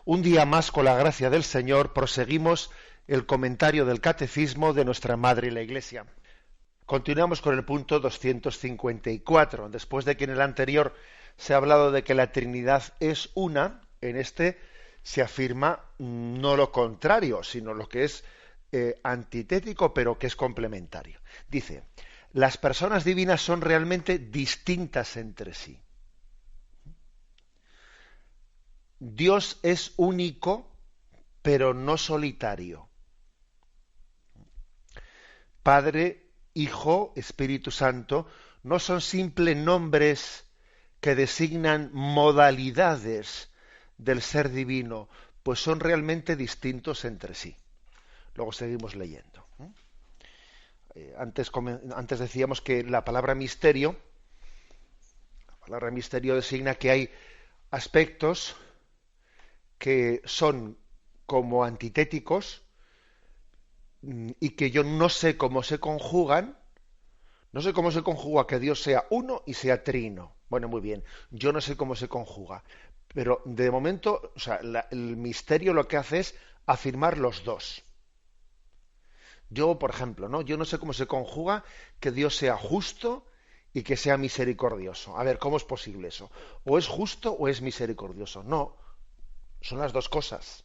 Un día más, con la gracia del Señor, proseguimos el comentario del Catecismo de nuestra Madre la Iglesia. Continuamos con el punto 254. Después de que en el anterior se ha hablado de que la Trinidad es una, en este se afirma no lo contrario, sino lo que es antitético, pero que es complementario. Dice, las personas divinas son realmente distintas entre sí. Dios es único, pero no solitario. Padre, Hijo, Espíritu Santo no son simples nombres que designan modalidades del ser divino, pues son realmente distintos entre sí. Luego seguimos leyendo. Antes decíamos que la palabra misterio designa que hay aspectos que son como antitéticos y que yo no sé cómo se conjugan. No sé cómo se conjuga que Dios sea uno y sea trino. Bueno, muy bien, yo no sé cómo se conjuga, pero de momento, o sea, el misterio lo que hace es afirmar los dos. Yo, por ejemplo, yo no sé cómo se conjuga que Dios sea justo y que sea misericordioso. A ver, ¿cómo es posible eso? ¿O es justo o es misericordioso? No, son las dos cosas.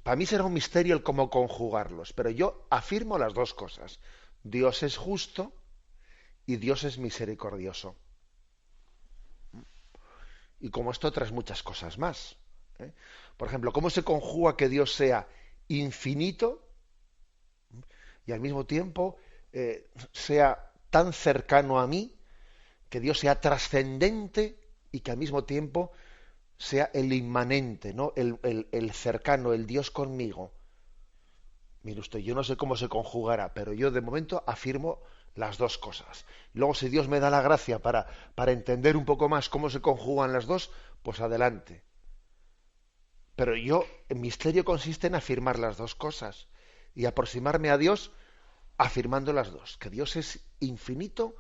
Para mí será un misterio el cómo conjugarlos, pero yo afirmo las dos cosas. Dios es justo y Dios es misericordioso. Y como esto, otras muchas cosas más. Por ejemplo, ¿cómo se conjuga que Dios sea infinito y al mismo tiempo sea tan cercano a mí, que Dios sea trascendente y que al mismo tiempo sea el inmanente, ¿no? El cercano, el Dios conmigo? Mire usted, yo no sé cómo se conjugará, pero yo de momento afirmo las dos cosas. Luego, si Dios me da la gracia para entender un poco más cómo se conjugan las dos, pues adelante. Pero el misterio consiste en afirmar las dos cosas y aproximarme a Dios afirmando las dos. Que Dios es infinito,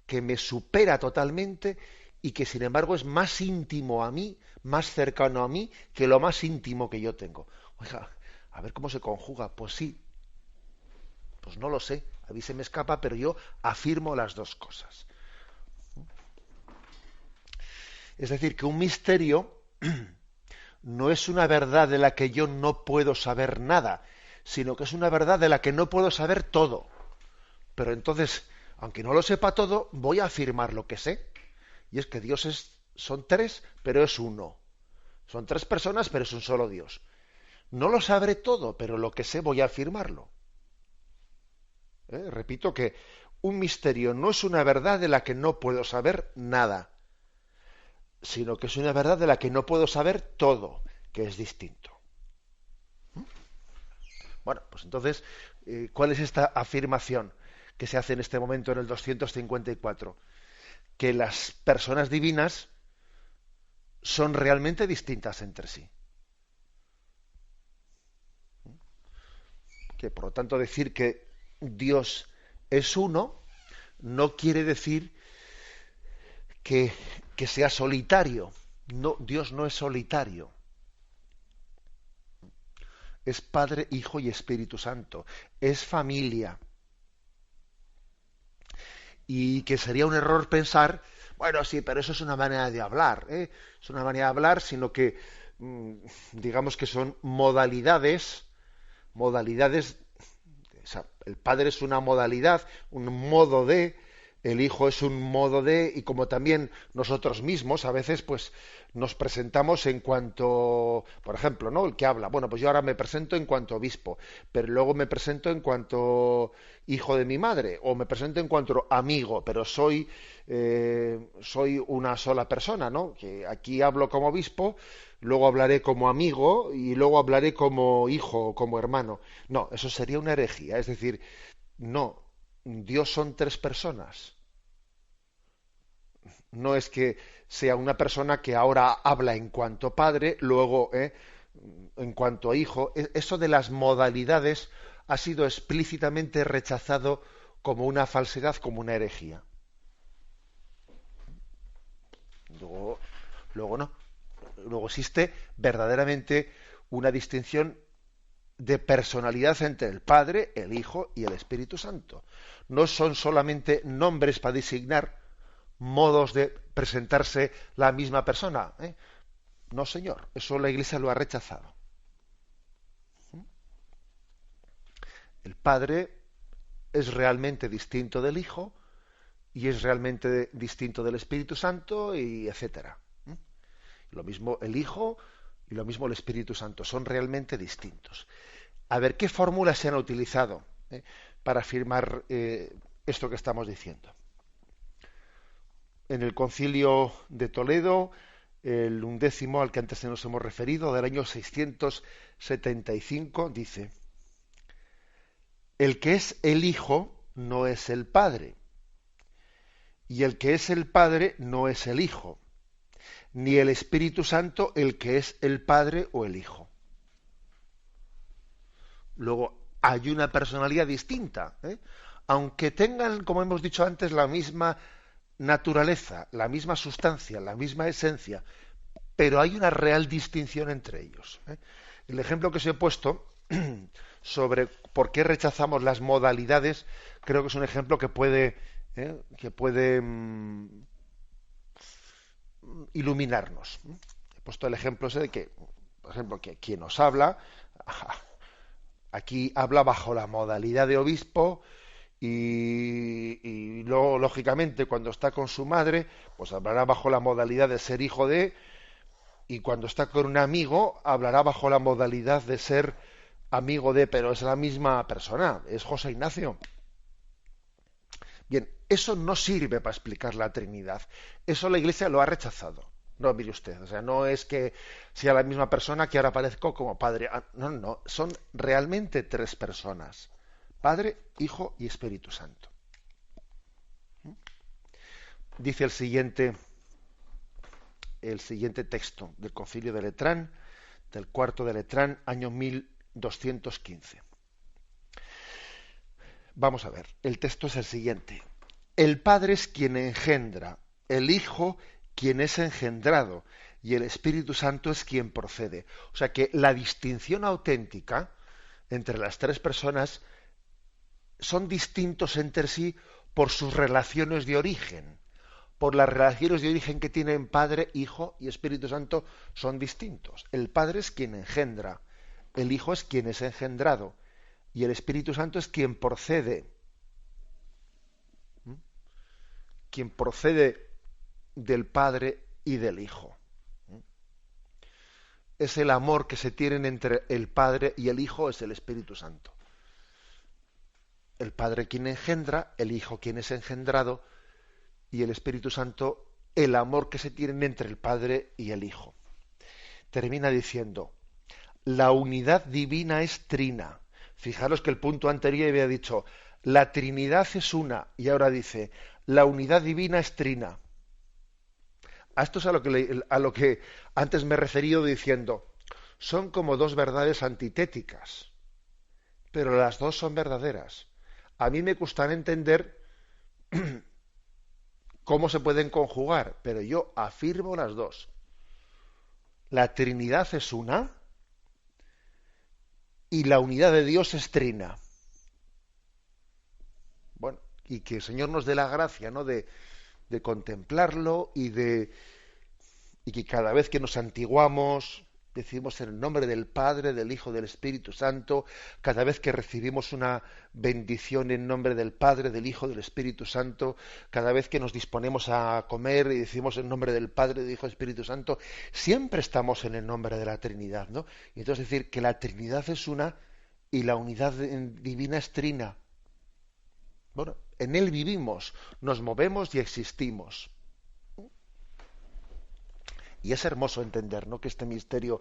que me supera totalmente y que sin embargo es más íntimo a mí, más cercano a mí, que lo más íntimo que yo tengo. Oiga, a ver cómo se conjuga. Pues sí, pues no lo sé, a mí se me escapa, pero yo afirmo las dos cosas. Es decir, que un misterio no es una verdad de la que yo no puedo saber nada, sino que es una verdad de la que no puedo saber todo. Pero entonces, aunque no lo sepa todo, voy a afirmar lo que sé. Y es que son tres, pero es uno. Son tres personas, pero es un solo Dios. No lo sabré todo, pero lo que sé voy a afirmarlo. Repito que un misterio no es una verdad de la que no puedo saber nada, sino que es una verdad de la que no puedo saber todo, que es distinto. Bueno, pues entonces, ¿cuál es esta afirmación que se hace en este momento en el 254? Que las personas divinas son realmente distintas entre sí. Que por lo tanto decir que Dios es uno no quiere decir que sea solitario. No, Dios no es solitario. Es Padre, Hijo y Espíritu Santo. Es familia. Y que sería un error pensar, bueno, sí, pero eso es una manera de hablar, ¿eh? Es una manera de hablar, sino que digamos que son modalidades, o sea, el Padre es una modalidad, un modo de, el Hijo es un modo de, y como también nosotros mismos a veces pues nos presentamos en cuanto, por ejemplo, ¿no? El que habla, bueno, pues yo ahora me presento en cuanto obispo, pero luego me presento en cuanto hijo de mi madre, o me presento en cuanto amigo, pero soy una sola persona, ¿no? Que aquí hablo como obispo, luego hablaré como amigo y luego hablaré como hijo o como hermano. No, eso sería una herejía, es decir, no, Dios son tres personas. No es que sea una persona que ahora habla en cuanto padre, luego en cuanto hijo. Eso de las modalidades ha sido explícitamente rechazado como una falsedad, como una herejía. Luego no. Luego existe verdaderamente una distinción de personalidad entre el Padre, el Hijo y el Espíritu Santo. No son solamente nombres para designar modos de presentarse la misma persona. No, señor, eso la Iglesia lo ha rechazado. El Padre es realmente distinto del Hijo y es realmente distinto del Espíritu Santo y etcétera. Lo mismo el Hijo y lo mismo el Espíritu Santo, son realmente distintos. A ver, ¿qué fórmulas se han utilizado para afirmar esto que estamos diciendo? En el Concilio de Toledo, el 11º al que antes nos hemos referido, del año 675, dice: el que es el Hijo no es el Padre, y el que es el Padre no es el Hijo, ni el Espíritu Santo el que es el Padre o el Hijo. Luego, hay una personalidad distinta, aunque tengan, como hemos dicho antes, la misma naturaleza, la misma sustancia, la misma esencia, pero hay una real distinción entre ellos. El ejemplo que os he puesto sobre por qué rechazamos las modalidades, creo que es un ejemplo que puede iluminarnos. He puesto el ejemplo ese de que, por ejemplo, que quien nos habla, aquí habla bajo la modalidad de obispo y luego, lógicamente, cuando está con su madre, pues hablará bajo la modalidad de ser hijo de, y cuando está con un amigo, hablará bajo la modalidad de ser amigo de, pero es la misma persona, es José Ignacio. Bien, eso no sirve para explicar la Trinidad. Eso la Iglesia lo ha rechazado. No, mire usted, o sea, no es que sea la misma persona que ahora aparezco como padre. No, no, son realmente tres personas: Padre, Hijo y Espíritu Santo. Dice el siguiente texto del Concilio de Letrán, del cuarto de Letrán, año 1215. Vamos a ver, el texto es el siguiente: el Padre es quien engendra, el Hijo quien es engendrado, y el Espíritu Santo es quien procede. O sea que la distinción auténtica entre las tres personas son distintos entre sí por sus relaciones de origen. Por las relaciones de origen que tienen Padre, Hijo y Espíritu Santo son distintos. El Padre es quien engendra, el Hijo es quien es engendrado y el Espíritu Santo es quien procede. Quien procede del Padre y del Hijo. Es el amor que se tienen entre el Padre y el Hijo, es el Espíritu Santo. El Padre quien engendra, el Hijo quien es engendrado y el Espíritu Santo el amor que se tienen entre el Padre y el Hijo. Termina diciendo: la unidad divina es trina. Fijaros que el punto anterior había dicho la Trinidad es una, y ahora dice la unidad divina es trina. A esto es a lo que antes me he referido diciendo, son como dos verdades antitéticas, pero las dos son verdaderas. A mí me gusta entender cómo se pueden conjugar, pero yo afirmo las dos. La Trinidad es una y la unidad de Dios es trina. Bueno, y que el Señor nos dé la gracia, ¿no?, de contemplarlo y que cada vez que nos santiguamos decimos en el nombre del Padre, del Hijo, del Espíritu Santo. Cada vez que recibimos una bendición en nombre del Padre, del Hijo, del Espíritu Santo. Cada vez que nos disponemos a comer y decimos en nombre del Padre, del Hijo, del Espíritu Santo. Siempre estamos en el nombre de la Trinidad, ¿no? Y entonces decir que la Trinidad es una y la unidad divina es trina. Bueno, en Él vivimos, nos movemos y existimos. Y es hermoso entender, ¿no?, que este misterio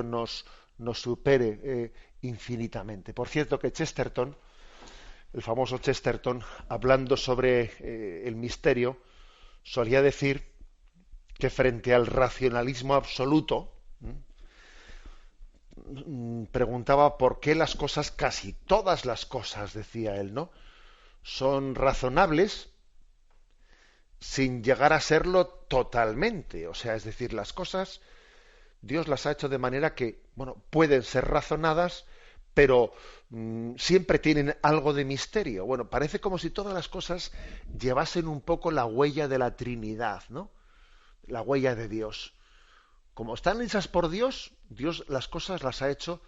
nos supere infinitamente. Por cierto, que Chesterton, el famoso Chesterton, hablando sobre el misterio, solía decir que frente al racionalismo absoluto, preguntaba por qué las cosas, casi todas las cosas, decía él, ¿no?, son razonables sin llegar a serlo totalmente. O sea, es decir, las cosas Dios las ha hecho de manera que, bueno, pueden ser razonadas, pero siempre tienen algo de misterio. Bueno, parece como si todas las cosas llevasen un poco la huella de la Trinidad, ¿no? La huella de Dios. Como están hechas por Dios, Dios las cosas las ha hecho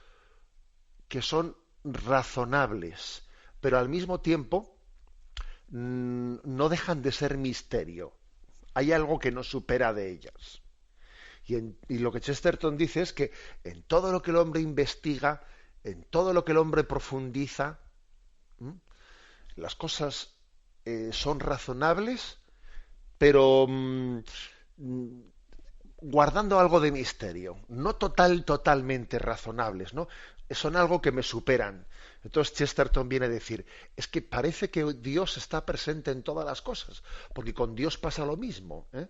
que son razonables, pero al mismo tiempo no dejan de ser misterio. Hay algo que nos supera de ellas. Y lo que Chesterton dice es que en todo lo que el hombre investiga, en todo lo que el hombre profundiza, ¿m? Las cosas son razonables, pero guardando algo de misterio, no totalmente razonables, ¿no? Son algo que me superan. Entonces Chesterton viene a decir, es que parece que Dios está presente en todas las cosas, porque con Dios pasa lo mismo, ¿eh?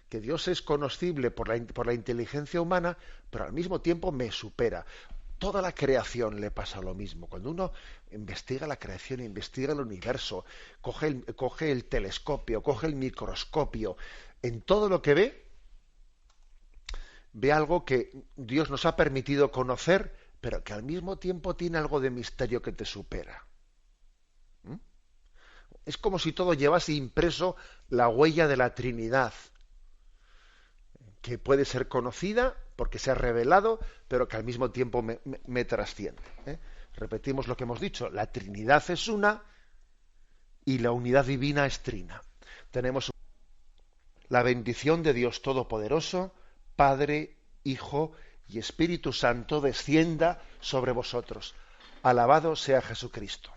Que Dios es conocible por la inteligencia humana, pero al mismo tiempo me supera. Toda la creación le pasa lo mismo. Cuando uno investiga la creación, investiga el universo, coge el telescopio, coge el microscopio, en todo lo que ve algo que Dios nos ha permitido conocer, pero que al mismo tiempo tiene algo de misterio que te supera. ¿Mm? Es como si todo llevase impreso la huella de la Trinidad, que puede ser conocida porque se ha revelado, pero que al mismo tiempo me trasciende. ¿Eh? Repetimos lo que hemos dicho, la Trinidad es una y la unidad divina es trina. Tenemos la bendición de Dios Todopoderoso, Padre, Hijo y Espíritu Santo, descienda sobre vosotros. Alabado sea Jesucristo.